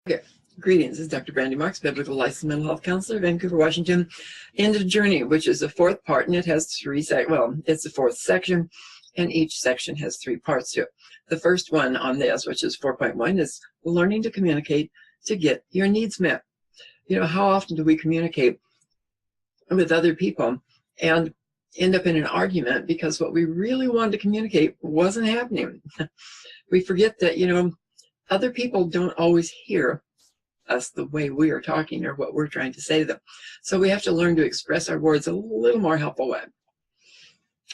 Okay. Greetings. This is Dr. Brandy Marks, Biblical Licensed Mental Health Counselor, Vancouver, Washington. In the Journey, which is the fourth part, and it has it's the fourth section, and each section has 3 parts to it. The first one on this, which is 4.1, is learning to communicate to get your needs met. You know, how often do we communicate with other people and end up in an argument because what we really wanted to communicate wasn't happening? We forget that, you know, other people don't always hear us the way we are talking or what we're trying to say to them. So we have to learn to express our words a little more helpful way.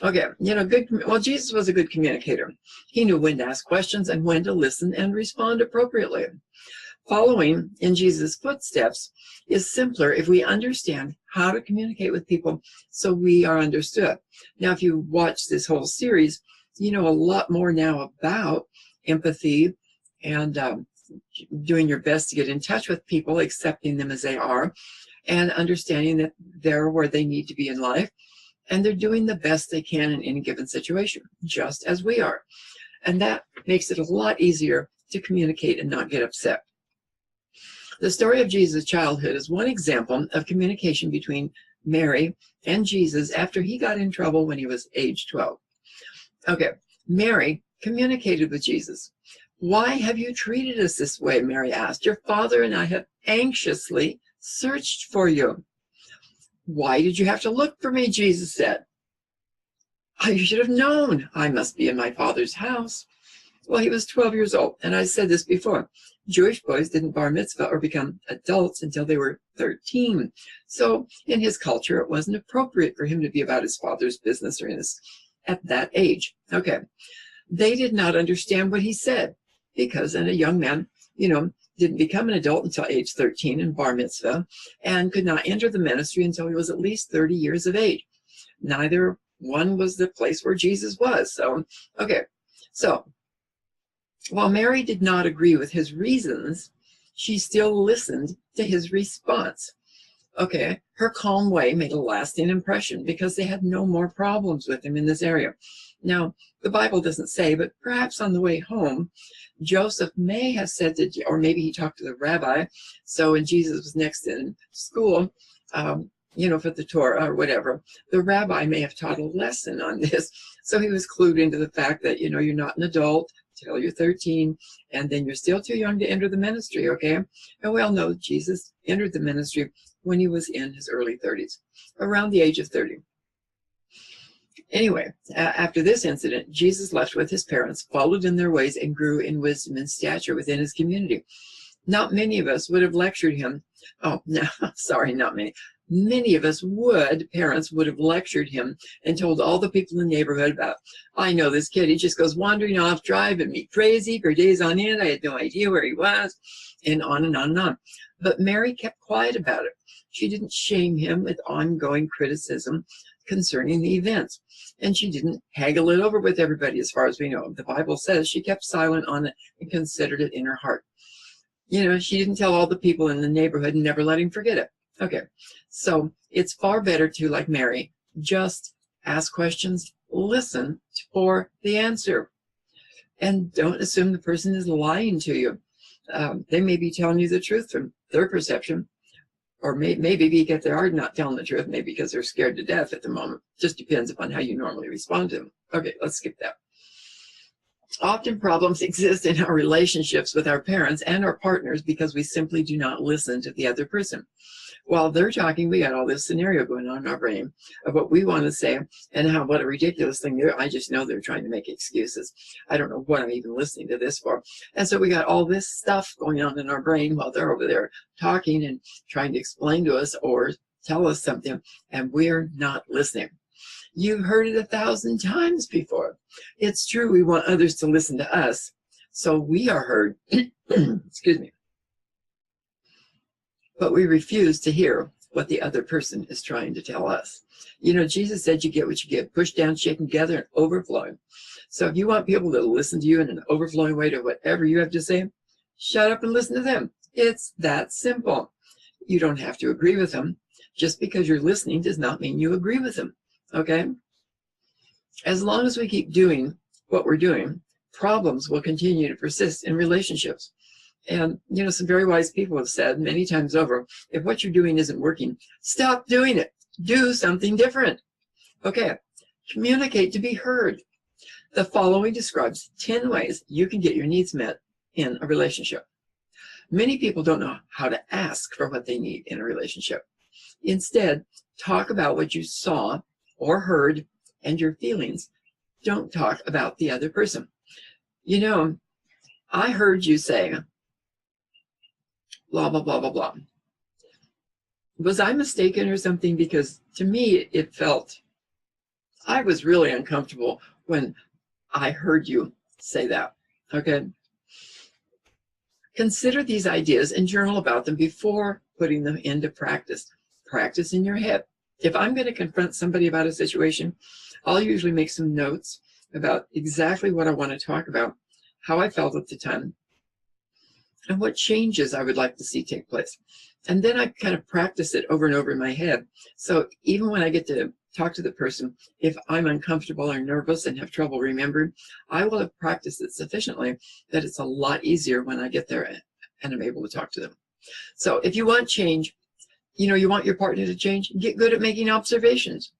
Okay, you know, Jesus was a good communicator. He knew when to ask questions and when to listen and respond appropriately. Following in Jesus' footsteps is simpler if we understand how to communicate with people so we are understood. Now, if you watch this whole series, you know a lot more now about empathy and doing your best to get in touch with people, accepting them as they are, and understanding that they're where they need to be in life, and they're doing the best they can in any given situation, just as we are. And that makes it a lot easier to communicate and not get upset. The story of Jesus' childhood is one example of communication between Mary and Jesus after he got in trouble when he was age 12. Okay, Mary communicated with Jesus. "Why have you treated us this way?" Mary asked. "Your father and I have anxiously searched for you." "Why did you have to look for me?" Jesus said. "Oh, you should have known I must be in my father's house." Well, he was 12 years old, and I said this before. Jewish boys didn't bar mitzvah or become adults until they were 13. So in his culture, it wasn't appropriate for him to be about his father's business or at that age. Okay. They did not understand what he said because a young man, you know, didn't become an adult until age 13 in bar mitzvah and could not enter the ministry until he was at least 30 years of age. Neither one was the place where Jesus was. So, okay. So, while Mary did not agree with his reasons, she still listened to his response. Okay, her calm way made a lasting impression because they had no more problems with him in this area. Now, the Bible doesn't say, but perhaps on the way home, Joseph may have said to, or maybe he talked to the rabbi. So when Jesus was next in school, you know, for the Torah or whatever, the rabbi may have taught a lesson on this. So he was clued into the fact that, you know, you're not an adult till you're 13, and then you're still too young to enter the ministry, okay? And we all know Jesus entered the ministry when he was in his early 30s, around the age of 30. Anyway, after this incident, Jesus left with his parents, followed in their ways, and grew in wisdom and stature within his community. Not many of us would have lectured him. Oh, no, sorry, not many. Many of us parents would have lectured him and told all the people in the neighborhood about, "I know this kid, he just goes wandering off, driving me crazy for days on end. I had no idea where he was," and on and on and on. But Mary kept quiet about it. She didn't shame him with ongoing criticism concerning the events. And she didn't haggle it over with everybody, as far as we know. The Bible says she kept silent on it and considered it in her heart. You know, she didn't tell all the people in the neighborhood and never let him forget it. Okay, so it's far better to, like Mary, just ask questions, listen for the answer, and don't assume the person is lying to you. They may be telling you the truth from their perception, or maybe because they are not telling the truth, maybe because they're scared to death at the moment. Just depends upon how you normally respond to them. Okay, let's skip that. Often problems exist in our relationships with our parents and our partners because we simply do not listen to the other person. While they're talking, we got all this scenario going on in our brain of what we want to say and what a ridiculous thing they're. I just know they're trying to make excuses. I don't know what I'm even listening to this for. And so we got all this stuff going on in our brain while they're over there talking and trying to explain to us or tell us something, and we're not listening. You've heard it 1,000 times before. It's true, we want others to listen to us, so we are heard. Excuse me. But we refuse to hear what the other person is trying to tell us. You know, Jesus said you get what you get, pushed down, shaken together, and overflowing. So if you want people to listen to you in an overflowing way to whatever you have to say, shut up and listen to them. It's that simple. You don't have to agree with them. Just because you're listening does not mean you agree with them, okay? As long as we keep doing what we're doing, problems will continue to persist in relationships. And, some very wise people have said many times over, if what you're doing isn't working, stop doing it. Do something different. Okay, communicate to be heard. The following describes 10 ways you can get your needs met in a relationship. Many people don't know how to ask for what they need in a relationship. Instead, talk about what you saw or heard and your feelings. Don't talk about the other person. I heard you say, blah, blah, blah, blah, blah. Was I mistaken or something? Because to me, it felt, I was really uncomfortable when I heard you say that. Okay. Consider these ideas and journal about them before putting them into practice. Practice in your head. If I'm going to confront somebody about a situation, I'll usually make some notes about exactly what I want to talk about, how I felt at the time, and what changes I would like to see take place. And then I kind of practice it over and over in my head. So even when I get to talk to the person, if I'm uncomfortable or nervous and have trouble remembering, I will have practiced it sufficiently that it's a lot easier when I get there and I'm able to talk to them. So if you want change, you want your partner to change, get good at making observations.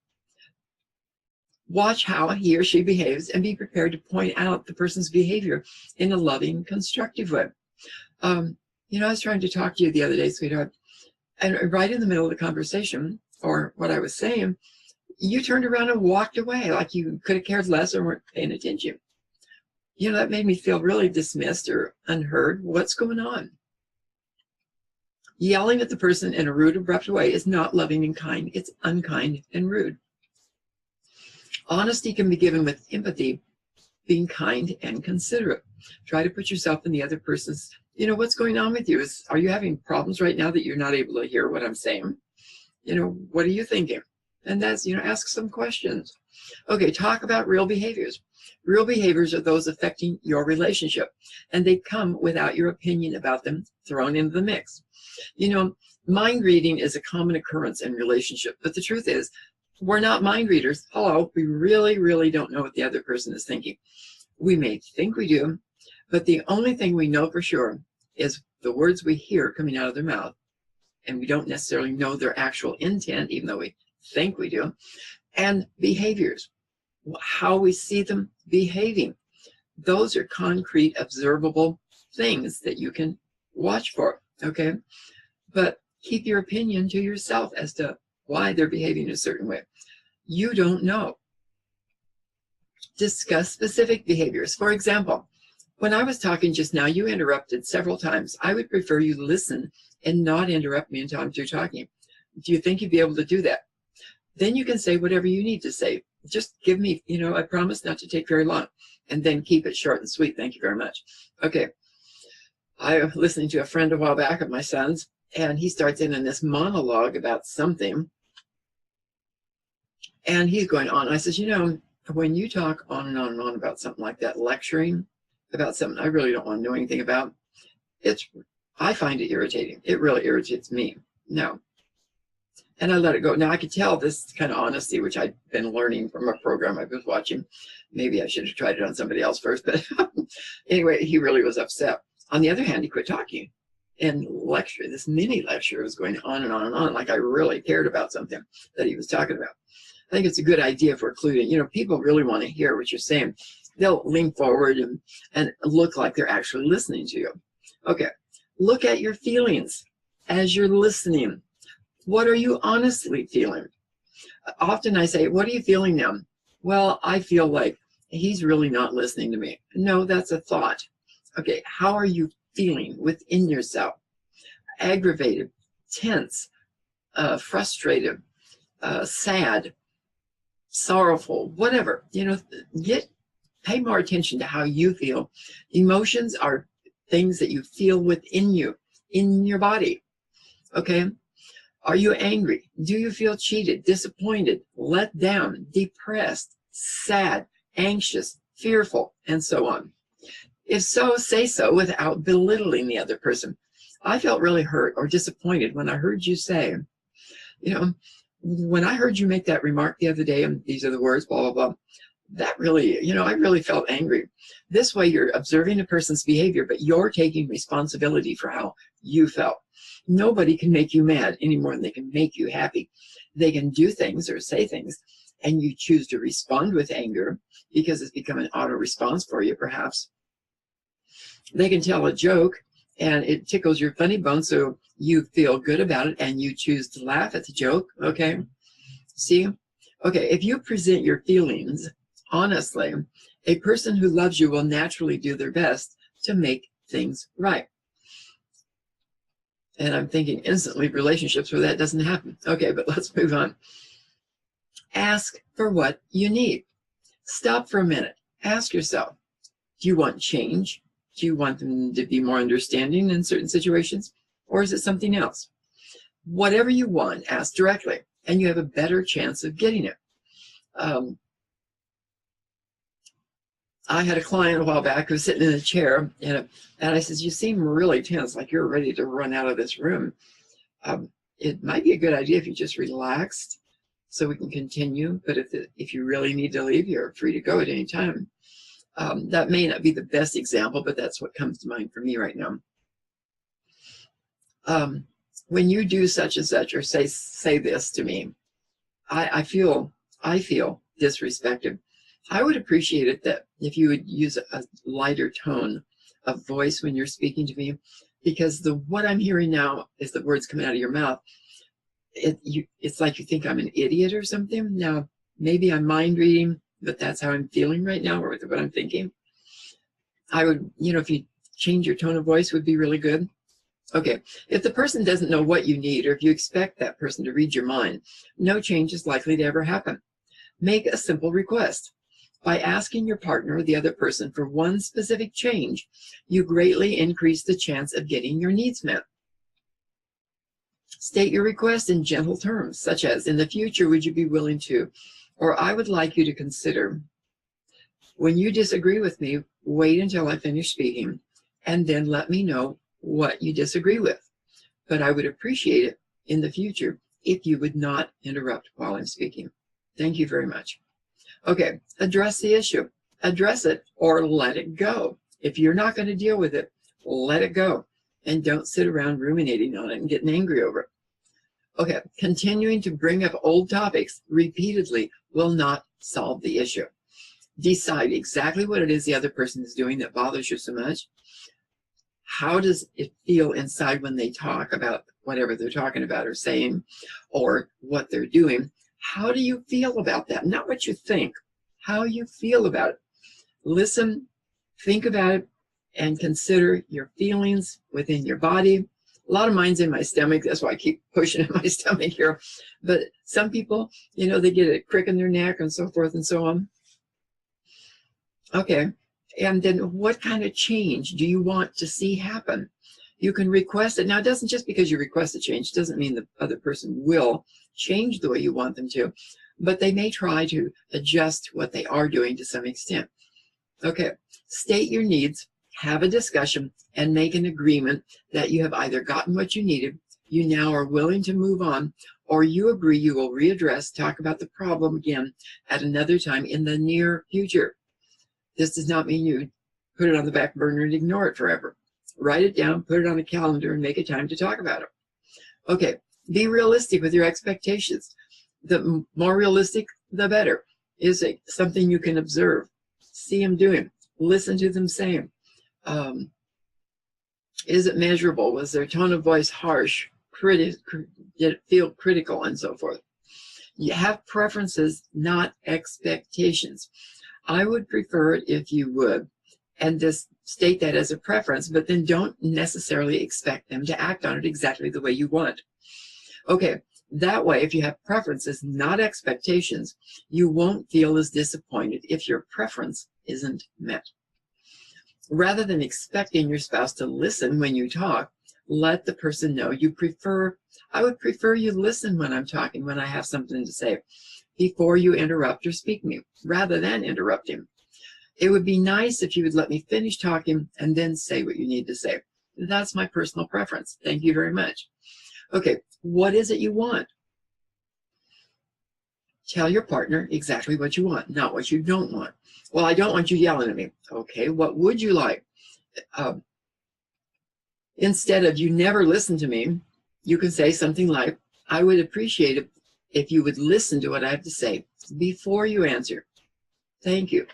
Watch how he or she behaves and be prepared to point out the person's behavior in a loving, constructive way. I was trying to talk to you the other day, sweetheart, and right in the middle of the conversation, or what I was saying, you turned around and walked away like you could have cared less or weren't paying attention. That made me feel really dismissed or unheard. What's going on? Yelling at the person in a rude, abrupt way is not loving and kind. It's unkind and rude. Honesty can be given with empathy, being kind and considerate. Try to put yourself in the other person's, what's going on with you? Are you having problems right now that you're not able to hear what I'm saying? What are you thinking? And that's, ask some questions. Okay, talk about real behaviors. Real behaviors are those affecting your relationship, and they come without your opinion about them thrown into the mix. Mind reading is a common occurrence in relationship, but the truth is, we're not mind readers. Hello, we really, really don't know what the other person is thinking. We may think we do, but the only thing we know for sure is the words we hear coming out of their mouth, and we don't necessarily know their actual intent, even though we think we do, and behaviors, how we see them behaving. Those are concrete, observable things that you can watch for, okay? But keep your opinion to yourself as to why they're behaving a certain way. You don't know. Discuss specific behaviors. For example, when I was talking just now, you interrupted several times. I would prefer you listen and not interrupt me until I'm through talking. Do you think you'd be able to do that? Then you can say whatever you need to say. Just give me, I promise not to take very long, and then keep it short and sweet. Thank you very much. Okay. I was listening to a friend a while back of my son's, and he starts in this monologue about something, and he's going on. I says, when you talk on and on and on about something like that, lecturing about something I really don't want to know anything about, I find it irritating. It really irritates me. No. And I let it go. Now I could tell this kind of honesty, which I'd been learning from a program I was watching. Maybe I should have tried it on somebody else first, but anyway, he really was upset. On the other hand, he quit talking and lecture. This mini lecture was going on and on and on, like I really cared about something that he was talking about. I think it's a good idea for including, people really want to hear what you're saying. They'll lean forward and look like they're actually listening to you. Okay, look at your feelings as you're listening. What are you honestly feeling? Often I say, what are you feeling now? Well, I feel like he's really not listening to me. No, that's a thought. Okay, how are you feeling within yourself? Aggravated, tense, frustrated, sad, sorrowful, whatever. Pay more attention to how you feel. Emotions are things that you feel within you, in your body. Okay? Are you angry? Do you feel cheated, disappointed, let down, depressed, sad, anxious, fearful, and so on? If so, say so without belittling the other person. I felt really hurt or disappointed when I heard you say, when I heard you make that remark the other day, and these are the words, blah, blah, blah, that really, I really felt angry. This way you're observing a person's behavior, but you're taking responsibility for how you felt. Nobody can make you mad any more than they can make you happy. They can do things or say things, and you choose to respond with anger because it's become an auto response for you, perhaps. They can tell a joke and it tickles your funny bone, so you feel good about it and you choose to laugh at the joke. Okay, see? Okay, if you present your feelings honestly, a person who loves you will naturally do their best to make things right. And I'm thinking instantly relationships where that doesn't happen. Okay, but let's move on. Ask for what you need. Stop for a minute. Ask yourself, do you want change? Do you want them to be more understanding in certain situations? Or is it something else? Whatever you want, ask directly, and you have a better chance of getting it. I had a client a while back who was sitting in a chair, and I said, you seem really tense, like you're ready to run out of this room. It might be a good idea if you just relaxed so we can continue, but if you really need to leave, you're free to go at any time. That may not be the best example, but that's what comes to mind for me right now. When you do such and such or say this to me, I feel disrespected. I would appreciate it that if you would use a lighter tone of voice when you're speaking to me, because what I'm hearing now is the words coming out of your mouth. It's like you think I'm an idiot or something. Now, maybe I'm mind reading, but that's how I'm feeling right now, or what I'm thinking. I would, if you change your tone of voice, would be really good. Okay, if the person doesn't know what you need, or if you expect that person to read your mind, no change is likely to ever happen. Make a simple request. By asking your partner or the other person for one specific change, you greatly increase the chance of getting your needs met. State your request in gentle terms, such as, in the future, would you be willing to, or I would like you to consider. When you disagree with me, wait until I finish speaking, and then let me know what you disagree with. But I would appreciate it in the future if you would not interrupt while I'm speaking. Thank you very much. Okay, address the issue. Address it or let it go. If you're not going to deal with it, let it go. And don't sit around ruminating on it and getting angry over it. Okay, continuing to bring up old topics repeatedly will not solve the issue. Decide exactly what it is the other person is doing that bothers you so much. How does it feel inside when they talk about whatever they're talking about or saying, or what they're doing? How do you feel about that? Not what you think, how you feel about it. Listen, think about it, and consider your feelings within your body. A lot of mine's in my stomach. That's why I keep pushing in my stomach here. But some people, they get a crick in their neck and so forth and so on. Okay. And then what kind of change do you want to see happen? You can request it. Now, it doesn't just because you request a change, doesn't mean the other person will change the way you want them to, but they may try to adjust what they are doing to some extent. Okay, state your needs, have a discussion, and make an agreement that you have either gotten what you needed, you now are willing to move on, or you agree you will readdress, talk about the problem again at another time in the near future. This does not mean you put it on the back burner and ignore it forever. Write it down, put it on a calendar, and make a time to talk about it. Okay, be realistic with your expectations. The more realistic, the better. Is it something you can observe, see them doing, listen to them saying? Is it measurable? Was their tone of voice harsh? Did it feel critical, and so forth? You have preferences, not expectations. I would prefer it if you would, and just state that as a preference, but then don't necessarily expect them to act on it exactly the way you want. Okay, that way, if you have preferences, not expectations, you won't feel as disappointed if your preference isn't met. Rather than expecting your spouse to listen when you talk, let the person know you prefer. I would prefer you listen when I'm talking, when I have something to say, before you interrupt or speak me, rather than interrupting. It would be nice if you would let me finish talking and then say what you need to say. That's my personal preference. Thank you very much. Okay, what is it you want? Tell your partner exactly what you want, not what you don't want. Well, I don't want you yelling at me. Okay, what would you like? Instead of "you never listen to me," you can say something like, "I would appreciate it if you would listen to what I have to say before you answer. Thank you."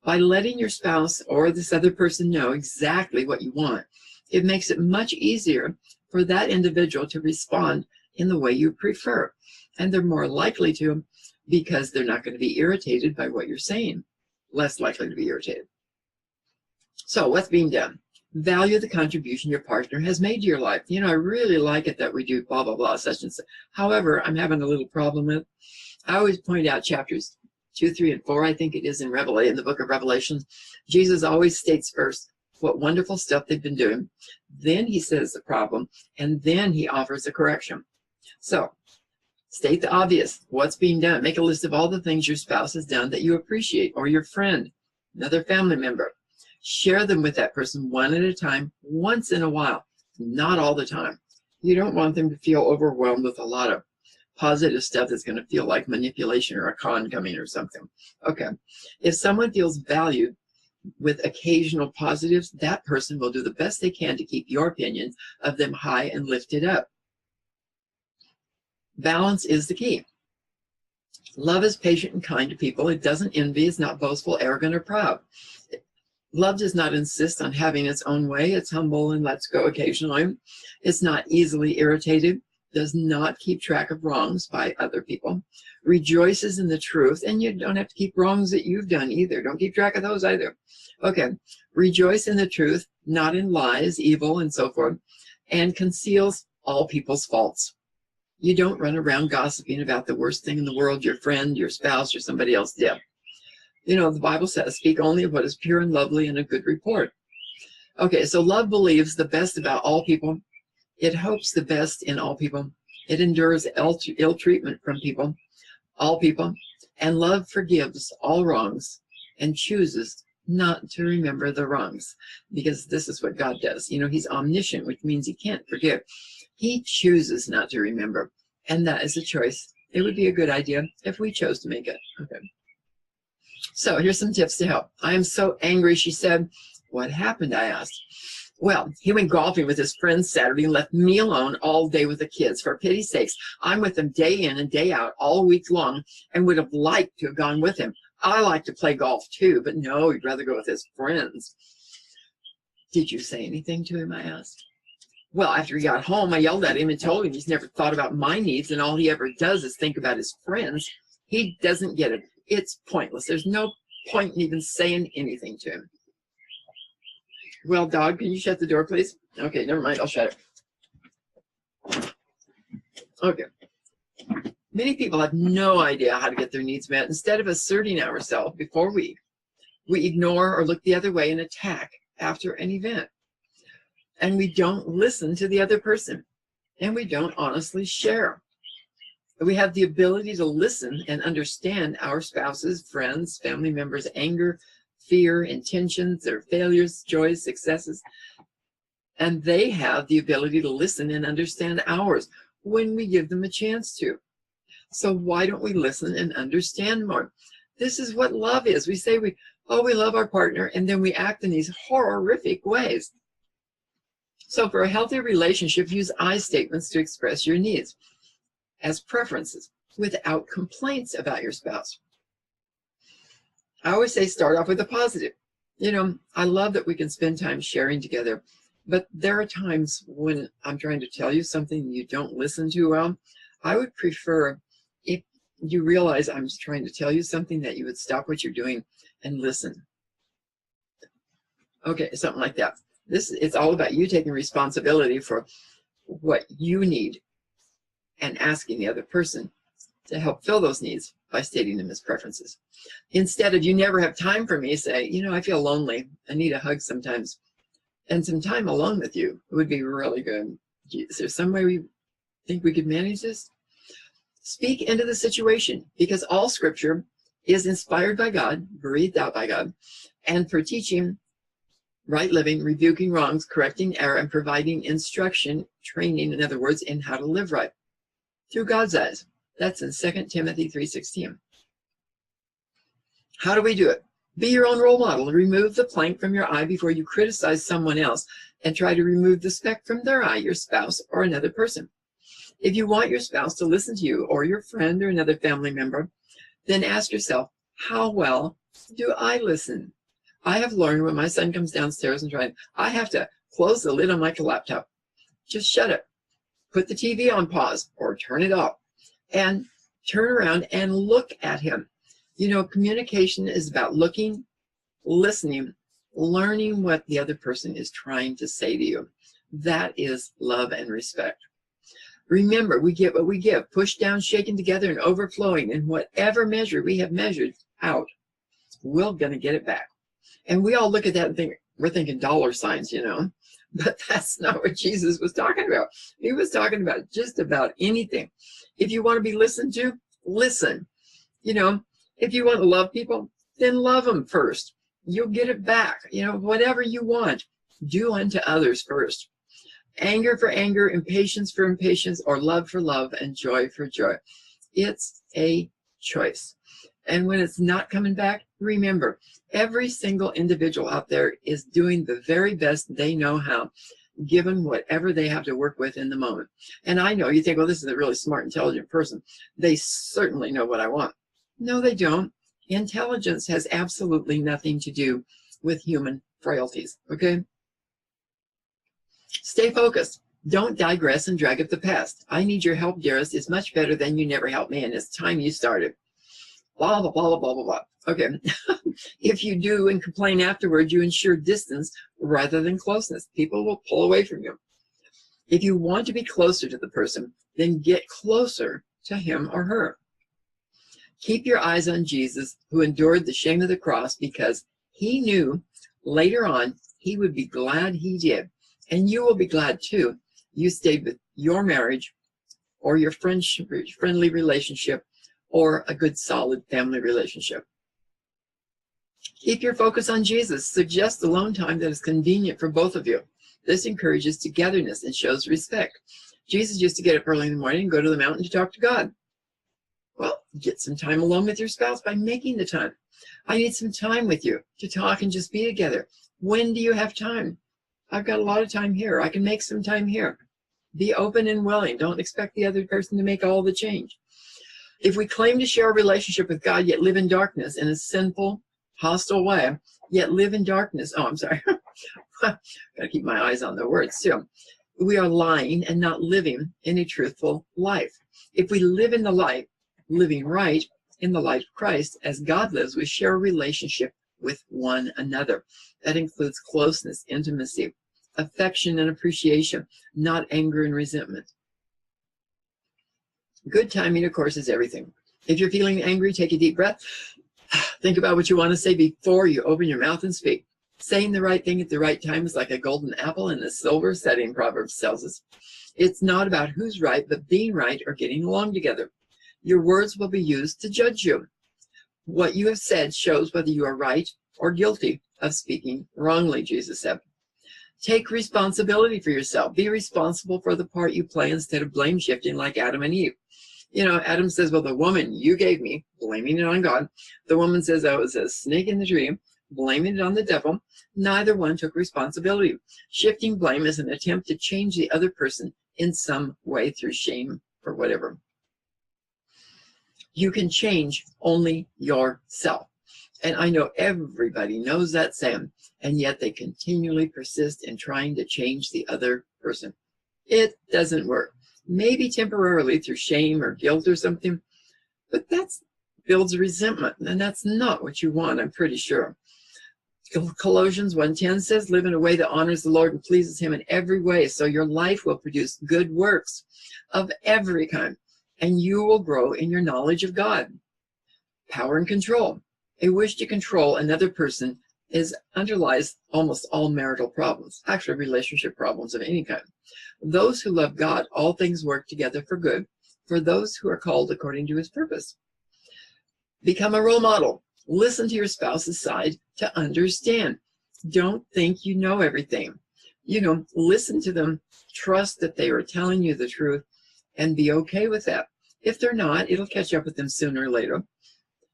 By letting your spouse or this other person know exactly what you want, it makes it much easier for that individual to respond in the way you prefer. And they're more likely to, because they're not going to be irritated by what you're saying, less likely to be irritated. So what's being done? Value the contribution your partner has made to your life. You know, I really like it that we do blah, blah, blah, such and such. However, I'm having a little problem with, I always point out chapters 2, 3, and 4, I think it is in the book of Revelation. Jesus always states first what wonderful stuff they've been doing. Then he says the problem, and then he offers a correction. So state the obvious, what's being done. Make a list of all the things your spouse has done that you appreciate, or your friend, another family member. Share them with that person one at a time, once in a while, not all the time. You don't want them to feel overwhelmed with a lot of positive stuff that's going to feel like manipulation or a con coming or something. Okay. If someone feels valued with occasional positives, that person will do the best they can to keep your opinion of them high and lifted up. Balance is the key. Love is patient and kind to people. It doesn't envy. It's not boastful, arrogant, or proud. Love does not insist on having its own way. It's humble and lets go occasionally. It's not easily irritated. Does not keep track of wrongs by other people. Rejoices in the truth. And you don't have to keep wrongs that you've done either. Don't keep track of those either. Okay. Rejoice in the truth, not in lies, evil, and so forth. And conceals all people's faults. You don't run around gossiping about the worst thing in the world your friend, your spouse, or somebody else did. You know, the Bible says, speak only of what is pure and lovely and a good report. Okay, so love believes the best about all people. It hopes the best in all people. It endures ill treatment from people, all people. And love forgives all wrongs and chooses not to remember the wrongs. Because this is what God does. You know, he's omniscient, which means he can't forgive. He chooses not to remember. And that is a choice. It would be a good idea if we chose to make it. Okay. So here's some tips to help. I am so angry, she said. What happened? I asked. Well, he went golfing with his friends Saturday and left me alone all day with the kids. For pity's sakes, I'm with them day in and day out all week long and would have liked to have gone with him. I like to play golf too, but no, he'd rather go with his friends. Did you say anything to him? I asked. Well, after he got home, I yelled at him and told him he's never thought about my needs and all he ever does is think about his friends. He doesn't get it. It's pointless. There's no point in even saying anything to him. Well, dog, can you shut the door, please? Okay, never mind. I'll shut it. Okay. Many people have no idea how to get their needs met. Instead of asserting ourselves before we ignore or look the other way and attack after an event. And we don't listen to the other person. And we don't honestly share. We have the ability to listen and understand our spouses, friends, family members' anger, fear, intentions, their failures, joys, successes. And they have the ability to listen and understand ours when we give them a chance to. So why don't we listen and understand more? This is what love is. We say we love our partner, and then we act in these horrific ways. So for a healthy relationship, use I statements to express your needs as preferences without complaints about your spouse. I always say start off with a positive. You know, I love that we can spend time sharing together, but there are times when I'm trying to tell you something you don't listen to well. I would prefer, if you realize I'm trying to tell you something, that you would stop what you're doing and listen. Okay, something like that. It's all about you taking responsibility for what you need and asking the other person to help fill those needs by stating them as preferences. Instead of, you never have time for me, say, you know, I feel lonely. I need a hug sometimes. And some time alone with you would be really good. Is there some way we think we could manage this? Speak into the situation, because all scripture is inspired by God, breathed out by God, and for teaching, right living, rebuking wrongs, correcting error, and providing instruction, training, in other words, in how to live right through God's eyes. That's in 2 Timothy 3:16. How do we do it? Be your own role model. Remove the plank from your eye before you criticize someone else, and try to remove the speck from their eye, your spouse or another person. If you want your spouse to listen to you, or your friend or another family member, then ask yourself, how well do I listen? I have learned when my son comes downstairs and tries, I have to close the lid on my laptop. Just shut it. Put the TV on pause or turn it off, and turn around and look at him. You know, communication is about looking, listening, learning what the other person is trying to say to you. That is love and respect. Remember, we get what we give, pushed down, shaken together, and overflowing. In whatever measure we have measured out, we're going to get it back. And we all look at that and think, we're thinking dollar signs, you know. But that's not what Jesus was talking about. He was talking about just about anything. If you want to be listened to, listen. You know, if you want to love people, then love them first. You'll get it back. You know, whatever you want, do unto others first. Anger for anger, impatience for impatience, or love for love, and joy for joy. It's a choice. And when it's not coming back, remember, every single individual out there is doing the very best they know how, given whatever they have to work with in the moment. And I know you think, well, this is a really smart, intelligent person. They certainly know what I want. No, they don't. Intelligence has absolutely nothing to do with human frailties, okay? Stay focused. Don't digress and drag up the past. I need your help, dearest. It's much better than you never helped me, and it's time you started. Blah, blah, blah, blah, blah, blah. Okay. If you do and complain afterward, you ensure distance rather than closeness. People will pull away from you. If you want to be closer to the person, then get closer to him or her. Keep your eyes on Jesus, who endured the shame of the cross because he knew later on he would be glad he did. And you will be glad too. You stayed with your marriage or your friendly relationship or a good solid family relationship. Keep your focus on Jesus. Suggest alone time that is convenient for both of you. This encourages togetherness and shows respect. Jesus used to get up early in the morning and go to the mountain to talk to God. Well, get some time alone with your spouse by making the time. I need some time with you to talk and just be together. When do you have time? I've got a lot of time here. I can make some time here. Be open and willing. Don't expect the other person to make all the change. If we claim to share a relationship with God, yet live in darkness in a sinful, hostile way, yet live in darkness. Oh, I'm sorry. Got to keep my eyes on the words too. We are lying and not living in a truthful life. If we live in the light, living right in the light of Christ, as God lives, we share a relationship with one another. That includes closeness, intimacy, affection, and appreciation, not anger and resentment. Good timing, of course, is everything. If you're feeling angry, take a deep breath. Think about what you want to say before you open your mouth and speak. Saying the right thing at the right time is like a golden apple in a silver setting, Proverbs tells us. It's not about who's right, but being right or getting along together. Your words will be used to judge you. What you have said shows whether you are right or guilty of speaking wrongly, Jesus said. Take responsibility for yourself. Be responsible for the part you play instead of blame shifting like Adam and Eve. You know, Adam says, well, the woman you gave me, blaming it on God. The woman says, oh, it was a snake in the tree, blaming it on the devil. Neither one took responsibility. Shifting blame is an attempt to change the other person in some way through shame or whatever. You can change only yourself. And I know everybody knows that saying, and yet they continually persist in trying to change the other person. It doesn't work. Maybe temporarily through shame or guilt or something, but that builds resentment, and that's not what you want, I'm pretty sure. Colossians 1:10 says, live in a way that honors the Lord and pleases him in every way, so your life will produce good works of every kind, and you will grow in your knowledge of God. Power and control. A wish to control another person underlies almost all marital problems, actually relationship problems of any kind. Those who love God, all things work together for good, for those who are called according to his purpose. Become a role model. Listen to your spouse's side to understand. Don't think you know everything. You know, listen to them, trust that they are telling you the truth, and be okay with that. If they're not, it'll catch up with them sooner or later.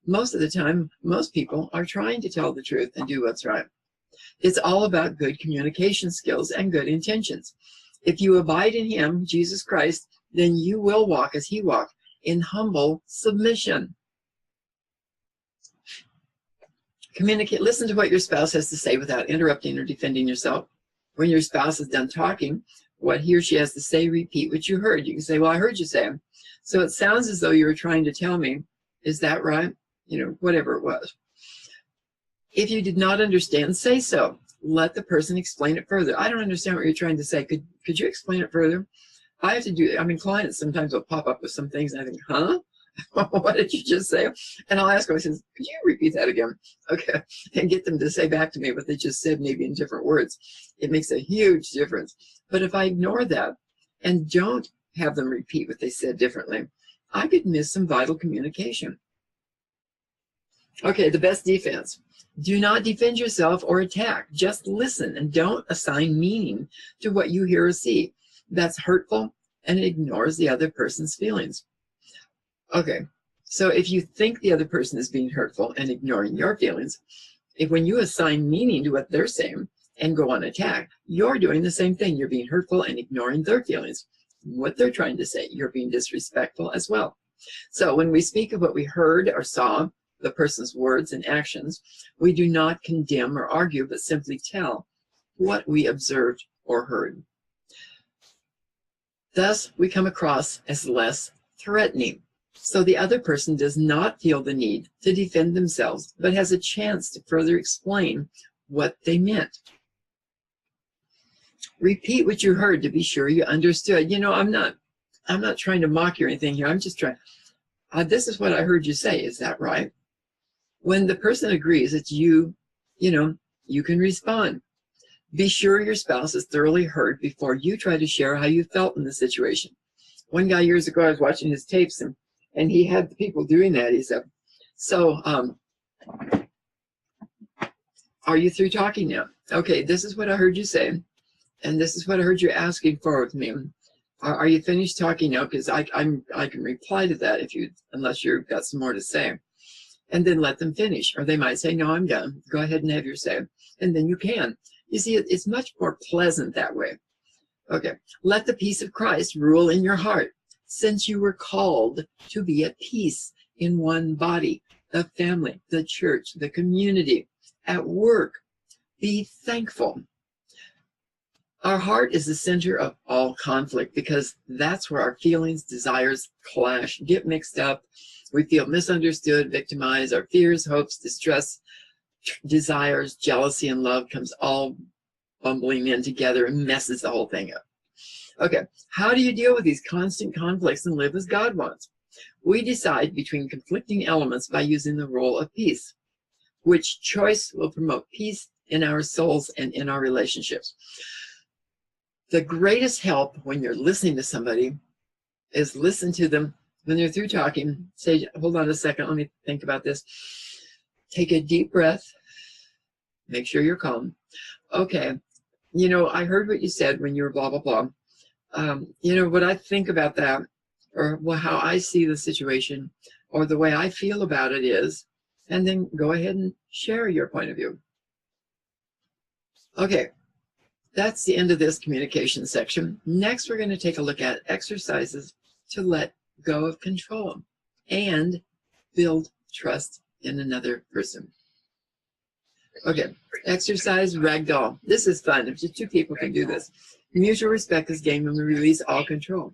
Most of the time, most people are trying to tell the truth and do what's right. It's all about good communication skills and good intentions. If you abide in him, Jesus Christ, then you will walk as he walked, in humble submission. Communicate. Listen to what your spouse has to say without interrupting or defending yourself. When your spouse is done talking, what he or she has to say, repeat what you heard. You can say, well, I heard you say. So it sounds as though you were trying to tell me, is that right? You know, whatever it was. If you did not understand, say so. Let the person explain it further. I don't understand what you're trying to say. Could you explain it further? I have to do, I mean, clients sometimes will pop up with some things and I think, huh? What did you just say? And I'll ask them, I says, could you repeat that again? Okay. And get them to say back to me what they just said, maybe in different words. It makes a huge difference. But if I ignore that and don't have them repeat what they said differently, I could miss some vital communication. Okay, the best defense. Do not defend yourself or attack. Just listen and don't assign meaning to what you hear or see. That's hurtful and it ignores the other person's feelings. Okay, so if you think the other person is being hurtful and ignoring your feelings, when you assign meaning to what they're saying and go on attack, you're doing the same thing. You're being hurtful and ignoring their feelings. What they're trying to say, you're being disrespectful as well. So when we speak of what we heard or saw, the person's words and actions, we do not condemn or argue, but simply tell what we observed or heard. Thus, we come across as less threatening. So the other person does not feel the need to defend themselves, but has a chance to further explain what they meant. Repeat what you heard to be sure you understood. You know, I'm not trying to mock you or anything here. I'm just trying, this is what I heard you say. Is that right? When the person agrees, it's you know, you can respond. Be sure your spouse is thoroughly heard before you try to share how you felt in the situation. One guy years ago, I was watching his tapes and he had the people doing that. He said, so, are you through talking now? Okay, this is what I heard you say. And this is what I heard you asking for with me. Are you finished talking now? Because I can reply to that unless you've got some more to say. And then let them finish. Or they might say, no, I'm done. Go ahead and have your say. And then you can. You see, it's much more pleasant that way. Okay. Let the peace of Christ rule in your heart, since you were called to be at peace in one body, the family, the church, the community, at work. Be thankful. Our heart is the center of all conflict because that's where our feelings, desires clash, get mixed up. We feel misunderstood, victimized. Our fears, hopes, distress, desires, jealousy, and love comes all bumbling in together and messes the whole thing up. Okay, how do you deal with these constant conflicts and live as God wants? We decide between conflicting elements by using the role of peace. Which choice will promote peace in our souls and in our relationships? The greatest help when you're listening to somebody is listen to them. When they're through talking, say, hold on a second, let me think about this. Take a deep breath. Make sure you're calm. Okay, you know, I heard what you said when you were blah, blah, blah. You know, what I think about that, or how I see the situation, or the way I feel about it is, and then go ahead and share your point of view. Okay, that's the end of this communication section. Next, we're going to take a look at exercises to let go of control and build trust in another person. Okay, exercise ragdoll. This is fun. If just two people can do this. Mutual respect is gained when we release all control.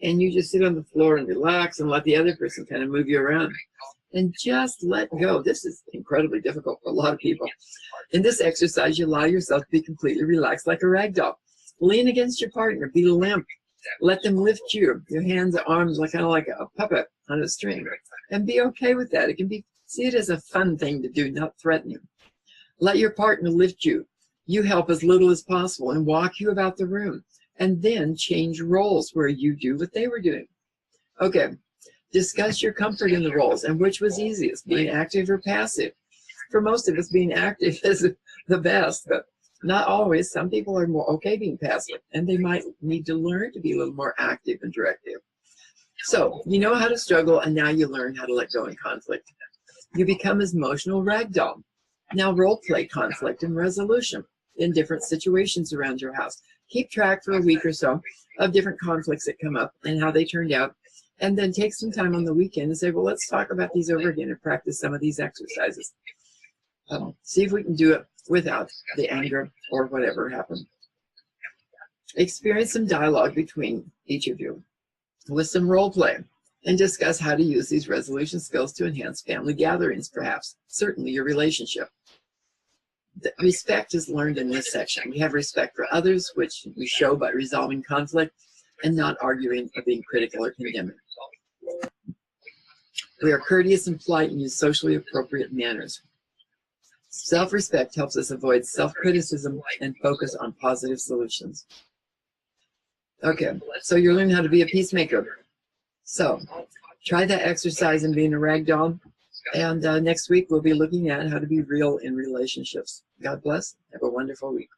And you just sit on the floor and relax and let the other person kind of move you around. And just let go. This is incredibly difficult for a lot of people. In this exercise, you allow yourself to be completely relaxed like a ragdoll. Lean against your partner. Be limp. Let them lift you. Your hands and arms like kind of like a puppet on a string. And be okay with that. It can be, see it as a fun thing to do, not threatening. Let your partner lift you. You help as little as possible and walk you about the room. And then change roles where you do what they were doing. Okay. Discuss your comfort in the roles and which was easiest, being active or passive. For most of us, being active is the best, but not always. Some people are more okay being passive, and they might need to learn to be a little more active and directive. So you know how to struggle, and now you learn how to let go in conflict. You become his emotional ragdoll. Now role play conflict and resolution in different situations around your house. Keep track for a week or so of different conflicts that come up and how they turned out. And then take some time on the weekend and say, well, let's talk about these over again and practice some of these exercises. See if we can do it without the anger or whatever happened. Experience some dialogue between each of you with some role play, and discuss how to use these resolution skills to enhance family gatherings, perhaps, certainly your relationship. The respect is learned in this section. We have respect for others, which we show by resolving conflict and not arguing or being critical or condemning. We are courteous and polite and use socially appropriate manners. Self-respect helps us avoid self-criticism and focus on positive solutions. Okay, so you're learning how to be a peacemaker. So try that exercise in being a ragdoll. And next week we'll be looking at how to be real in relationships. God bless. Have a wonderful week.